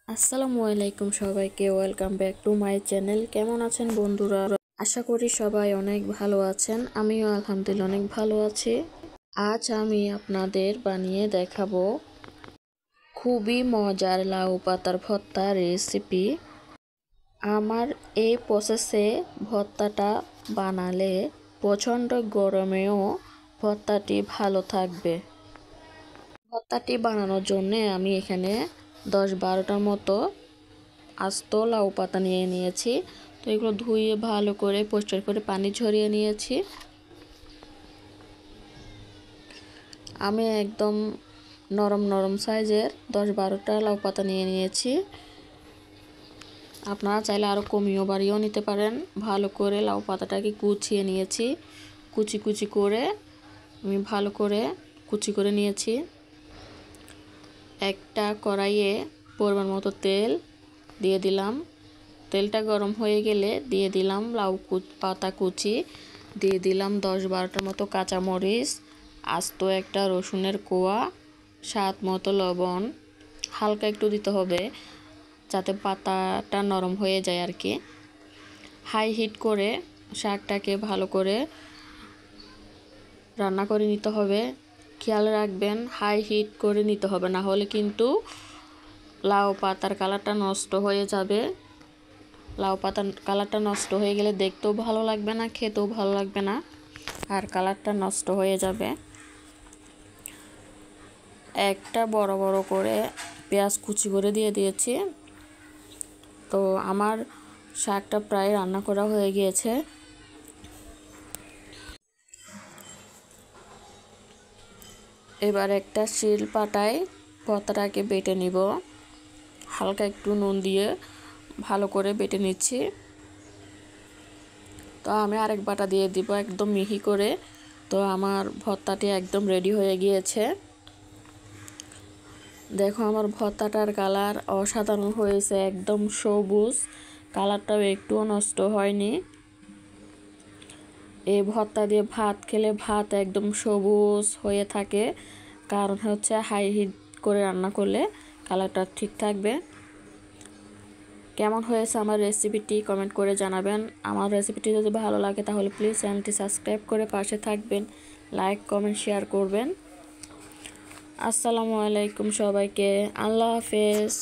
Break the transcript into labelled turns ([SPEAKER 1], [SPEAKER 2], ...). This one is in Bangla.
[SPEAKER 1] আসসালামু আলাইকুম সবাইকে, welcome back to my channel. কেমন আছেন বন্ধুরা? আশা করি সবাই অনেক ভালো আছেন। আমিও আলহামদুলিল্লাহ অনেক ভালো আছি। আজ আমি আপনাদের বানিয়ে দেখাবো খুবই মজার লাউ পাতার ভর্তা রেসিপি। আমার এই প্রসেসে ভর্তাটা বানালে প্রচণ্ড গরমেও ভর্তাটি ভালো থাকবে। ভর্তাটি বানানোর জন্য আমি এখানে 10-12টার মতো আস্ত লাউ পাতা নিয়ে নিয়েছি। তো এগুলো ধুয়ে ভালো করে পরিষ্কার করে পানি ঝরিয়ে নিয়েছি। আমি একদম নরম নরম সাইজের 10-12টা লাউ পাতা নিয়ে নিয়েছি। আপনারা চাইলে আরও কমিয়েও বাড়িয়েও নিতে পারেন। ভালো করে লাউ পাতাটাকে কুচিয়ে নিয়েছি। কুচি কুচি করে আমি ভালো করে কুচি করে নিয়েছি। একটা কড়াইয়ে পরিমাণ মতো তেল দিয়ে দিলাম। তেলটা গরম হয়ে গেলে দিয়ে দিলাম লাউ পাতা কুচি, দিয়ে দিলাম 10-12টার মতো কাঁচামরিচ, আস্ত একটা রসুনের কোয়া, স্বাদ মতো লবণ, হালকা একটু দিতে হবে যাতে পাতাটা নরম হয়ে যায় আর কি। হাই হিট করে শাকটাকে ভালো করে রান্না করে নিতে হবে। খেয়াল রাখবেন হাই হিট করে নিতে হবে, না হলে কিন্তু লাউ পাতার কালারটা নষ্ট হয়ে যাবে। লাউ পাতার কালারটা নষ্ট হয়ে গেলে দেখতেও ভালো লাগবে না, খেতেও ভালো লাগবে না, আর কালারটা নষ্ট হয়ে যাবে। একটা বড় বড় করে পেঁয়াজ কুচি করে দিয়ে দিয়েছি। তো আমার শাকটা প্রায় রান্না করা হয়ে গিয়েছে। এবার একটা শিল পাটায় ভর্তাটাকে বেটে নিব। হালকা একটু নুন দিয়ে ভালো করে বেটে নিচ্ছি। তো আমি আরেক বাটা দিয়ে দিব একদম মিহি করে। তো আমার ভর্তাটি একদম রেডি হয়ে গিয়েছে। দেখো আমার ভর্তাটার কালার অসাধারণ হয়েছে, একদম সবুজ, কালারটাও একটুও নষ্ট হয়নি। এই ভর্তা দিয়ে ভাত খেলে ভাত একদম সবুজ হয়ে থাকে, কারণ হচ্ছে হাই হিট করে রান্না করলে কালারটা ঠিক থাকবে। কেমন হয়েছে আমার রেসিপিটি কমেন্ট করে জানাবেন। আমার রেসিপিটি যদি ভালো লাগে তাহলে প্লিজ চ্যানেলটি সাবস্ক্রাইব করে পাশে থাকবেন, লাইক কমেন্ট শেয়ার করবেন। আসসালামু আলাইকুম সবাইকে, আল্লাহ হাফেজ।